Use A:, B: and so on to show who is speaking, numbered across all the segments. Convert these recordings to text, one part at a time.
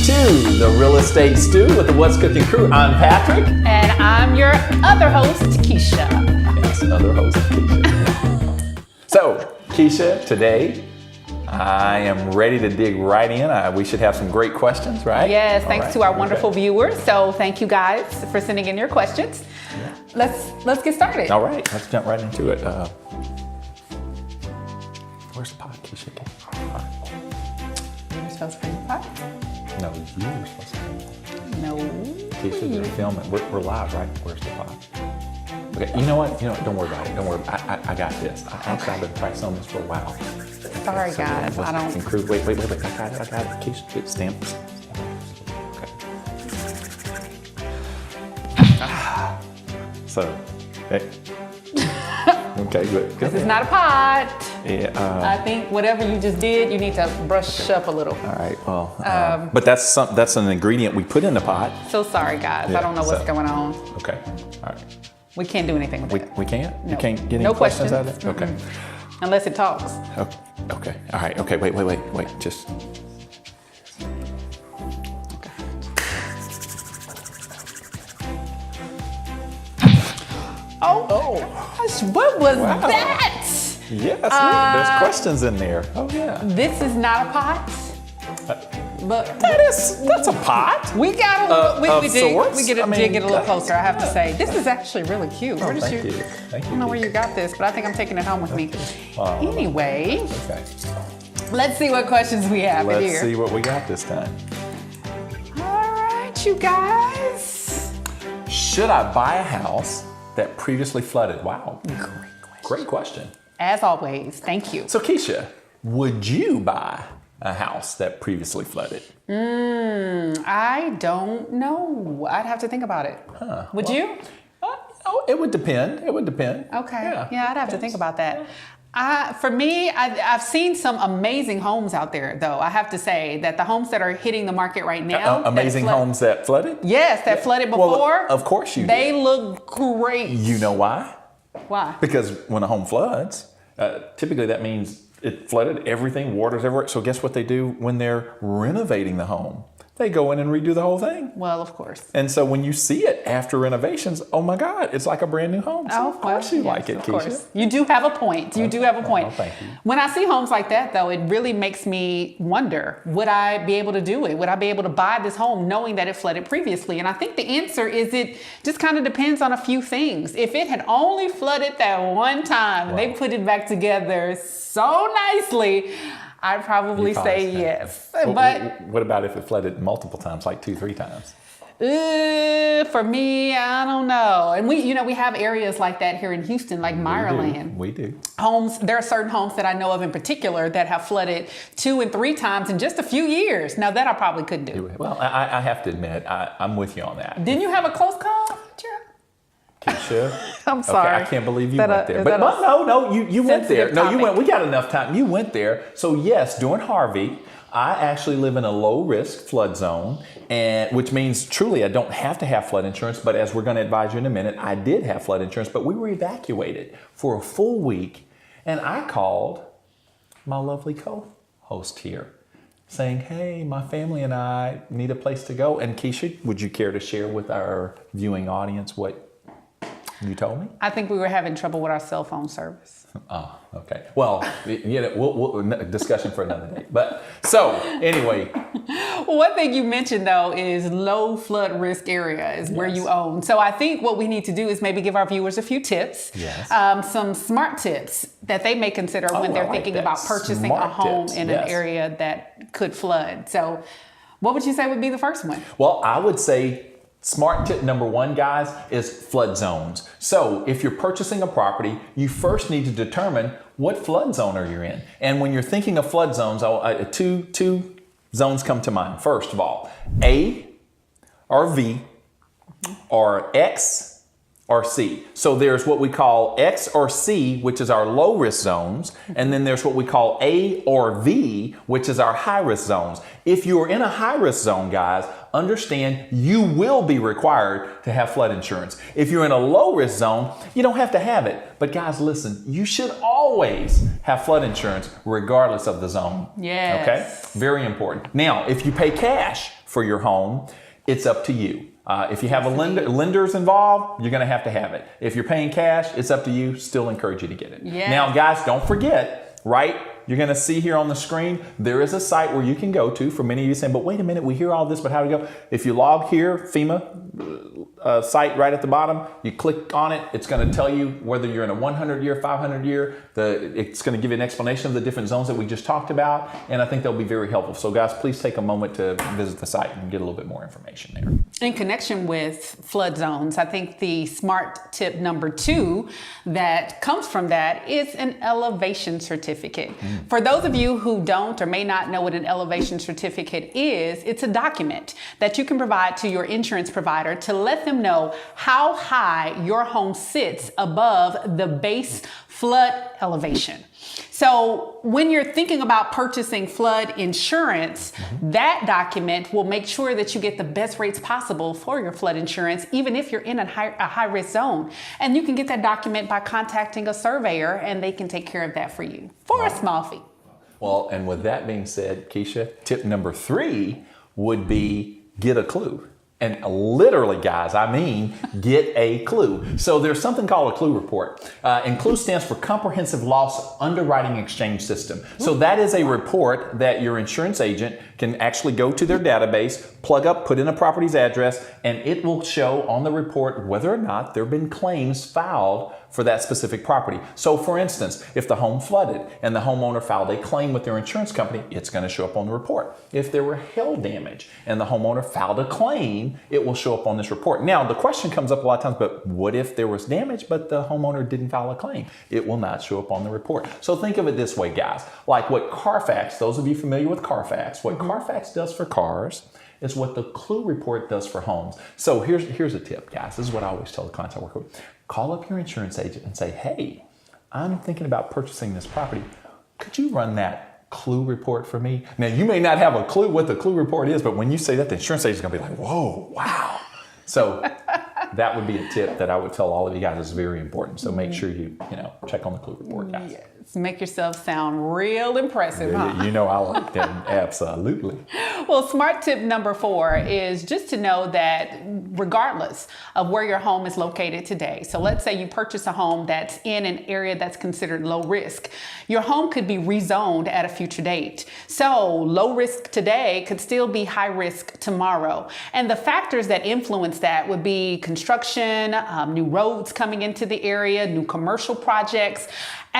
A: to the Real Estate Stew with the What's Cooking crew. I'm Patrick.
B: And I'm your other host, Keisha.
A: Yes, other host, Keisha. So, Keisha, today I am ready to dig right in. We should have some great questions, right?
B: Yes, thanks to our wonderful viewers. So thank you guys for sending in your questions. Yeah. Let's get started.
A: All right, let's jump right into it. Where's the pot, Keisha?
B: You're supposed to bring the pot?
A: No, you were supposed to bring the pot.
B: No.
A: Keisha, you're filming. We're live, right? Where's the pot? Okay, you know what? Don't worry about it. Don't worry. I got this. I've been practicing on this for a while.
B: Sorry, guys. I don't.
A: Wait. I got it. Keisha, get stamps. Okay. So, hey. Okay, good.
B: This is not a pot.
A: Yeah.
B: I think whatever you just did, you need to brush up a little.
A: All right. Well, but that's an ingredient we put in the pot.
B: So sorry, guys.
A: Yeah,
B: I don't know what's going on.
A: Okay. All right.
B: We can't do anything with it.
A: We can't?
B: No.
A: You can't get any
B: No
A: questions
B: questions.
A: out of it? Okay.
B: Mm-hmm. Unless it talks.
A: Okay. All right. Okay. Wait. Just.
B: Okay. Oh gosh, what was that?
A: Yes, there's questions in there. Oh yeah.
B: This is not a pot. But
A: that's a pot.
B: we got we
A: sorts?
B: dig it a little closer. I have to say, this is actually really cute. Where did
A: Thank you.
B: I don't know where you got this, but I think I'm taking it home with me. Anyway,
A: Okay.
B: let's see what questions we have in here.
A: Let's see what we got this time.
B: All right, you guys.
A: Should I buy a house that previously flooded? Wow. Great question.
B: As always, thank you.
A: So Keisha, would you buy a house that previously flooded?
B: I don't know. I'd have to think about it. Would you?
A: It would depend.
B: Okay. Yeah, I'd have to think about that. For me, I've seen some amazing homes out there, though. I have to say that the homes that are hitting the market right now.
A: Amazing homes that flooded?
B: Yes, that flooded before.
A: Well, of course you
B: They
A: did.
B: look great.
A: You know why?
B: Why?
A: Because when a home floods, typically that means it flooded, everything, water's everywhere. So guess what they do when they're renovating the home? They go in and redo the whole thing.
B: Well, of course.
A: And so when you see it after renovations, oh my God, it's like a brand new home. So of course you like it,
B: of
A: Keisha.
B: Course. You do have a point. You do have a point.
A: Oh, thank you.
B: When I see homes like that, though, it really makes me wonder, would I be able to do it? Would I be able to buy this home knowing that it flooded previously? And I think the answer is it just kind of depends on a few things. If it had only flooded that one time, they put it back together so nicely, I'd probably say yes. But
A: what about if it flooded multiple times, like 2-3 times?
B: For me, I don't know. And we have areas like that here in Houston, like Meyerland.
A: We do.
B: Homes, there are certain homes that I know of in particular that have flooded 2 and 3 times in just a few years. Now that I probably could do.
A: Well, I have to admit, I'm with you on that.
B: Didn't you have a close call, Jared?
A: Keisha,
B: I'm sorry.
A: Okay, I can't believe you went there. But no, you went there. No, you went. We got enough time. You went there. So yes, during Harvey, I actually live in a low-risk flood zone, and which means truly I don't have to have flood insurance. But as we're going to advise you in a minute, I did have flood insurance, but we were evacuated for a full week, and I called my lovely co-host here, saying, "Hey, my family and I need a place to go." And Keisha, would you care to share with our viewing audience what you told me?
B: I think we were having trouble with our cell phone service.
A: Oh, okay. Well, we'll discussion for another day. But so anyway,
B: one thing you mentioned though is low flood risk area is where you own. So I think what we need to do is maybe give our viewers a few tips, some smart tips that they may consider when they're thinking about purchasing a home in an area that could flood. So, what would you say would be the first one?
A: Well, I would say smart tip number 1, guys, is flood zones. So if you're purchasing a property, you first need to determine what flood zone are you in. And when you're thinking of flood zones, two zones come to mind. First of all, A or V or X or C. So there's what we call X or C, which is our low risk zones. And then there's what we call A or V, which is our high risk zones. If you're in a high risk zone, guys, understand you will be required to have flood insurance. If you're in a low risk zone, you don't have to have it. But guys, listen, you should always have flood insurance regardless of the zone.
B: Yes.
A: Okay? Very important. Now, if you pay cash for your home, it's up to you. If you have lenders involved, you're going to have it. If you're paying cash, it's up to you. Still encourage you to get it.
B: Yes.
A: Now, guys, don't forget, right? You're going to see here on the screen, there is a site where you can go to. For many of you saying, but wait a minute, we hear all this, but how do we go? If you log here, FEMA site right at the bottom, you click on it, it's going to tell you whether you're in a 100-year, 500-year. It's going to give you an explanation of the different zones that we just talked about, and I think they'll be very helpful. So guys, please take a moment to visit the site and get a little bit more information there.
B: In connection with flood zones, I think the smart tip number 2 that comes from that is an elevation certificate. For those of you who don't or may not know what an elevation certificate is, it's a document that you can provide to your insurance provider to let them know how high your home sits above the base flood elevation. So when you're thinking about purchasing flood insurance, that document will make sure that you get the best rates possible for your flood insurance, even if you're in a high risk zone. And you can get that document by contacting a surveyor, and they can take care of that for you for a small fee.
A: Well, and with that being said, Keisha, tip number 3 would be get a clue. And literally, guys, I mean, get a clue. So there's something called a clue report. And clue stands for Comprehensive Loss Underwriting Exchange System. So that is a report that your insurance agent can actually go to their database, plug up, put in a property's address, and it will show on the report whether or not there have been claims filed for that specific property. So for instance, if the home flooded and the homeowner filed a claim with their insurance company, it's going to show up on the report. If there were hail damage and the homeowner filed a claim, it will show up on this report. Now, the question comes up a lot of times, but what if there was damage, but the homeowner didn't file a claim? It will not show up on the report. So think of it this way, guys, like what Carfax, those of you familiar with Carfax, what Carfax does for cars is what the clue report does for homes. So here's a tip, guys. This is what I always tell the clients I work with. Call up your insurance agent and say, hey, I'm thinking about purchasing this property. Could you run that clue report for me? Now, you may not have a clue what the clue report is, but when you say that, the insurance agent is going to be like, whoa, wow. So that would be a tip that I would tell all of you guys is very important. So make sure you check on the clue report, guys.
B: Yes. Make yourself sound real impressive, huh?
A: You know I like that. Absolutely.
B: Well, smart tip number 4 is just to know that regardless of where your home is located today, so let's say you purchase a home that's in an area that's considered low risk, your home could be rezoned at a future date. So low risk today could still be high risk tomorrow. And the factors that influence that would be construction, new roads coming into the area, new commercial projects.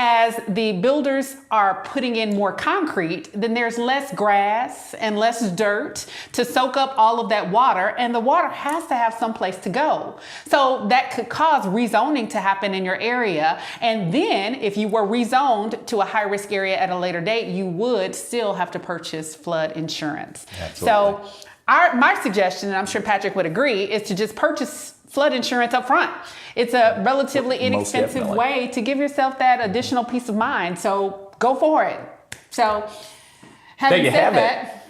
B: As the builders are putting in more concrete, then there's less grass and less dirt to soak up all of that water, and the water has to have some place to go. So that could cause rezoning to happen in your area. And then if you were rezoned to a high-risk area at a later date, you would still have to purchase flood insurance.
A: Absolutely.
B: So my suggestion, and I'm sure Patrick would agree, is to just purchase flood insurance up front. It's a relatively inexpensive way to give yourself that additional peace of mind. So go for it. So having said that,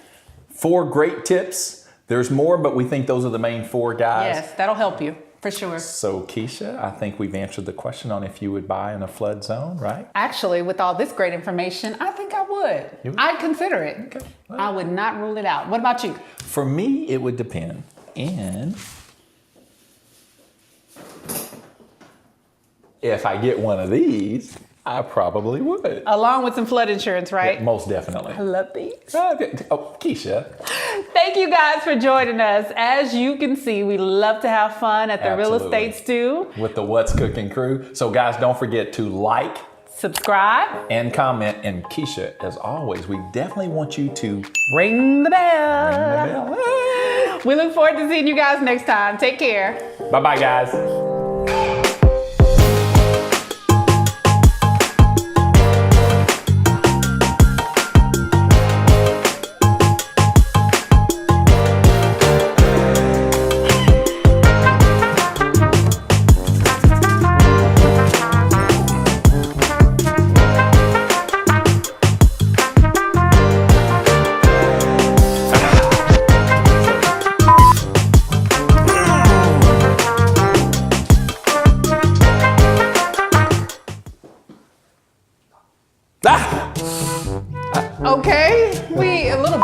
A: 4 great tips. There's more, but we think those are the main 4, guys.
B: Yes, that'll help you for sure.
A: So Keisha, I think we've answered the question on if you would buy in a flood zone, right?
B: Actually, with all this great information, I think I would.
A: You would?
B: I'd consider it.
A: Okay. Well,
B: I would not rule it out. What about you?
A: For me, it would depend. And if I get one of these, I probably would.
B: Along with some flood insurance, right?
A: Yeah, most definitely.
B: I love these.
A: Oh, Keisha.
B: Thank you guys for joining us. As you can see, we love to have fun at the Real Estate Stew
A: with the What's Cooking crew. So guys, don't forget to like,
B: subscribe,
A: and comment. And Keisha, as always, we definitely want you to
B: ring the bell. We look forward to seeing you guys next time. Take care.
A: Bye-bye, guys.
B: Okay, we a little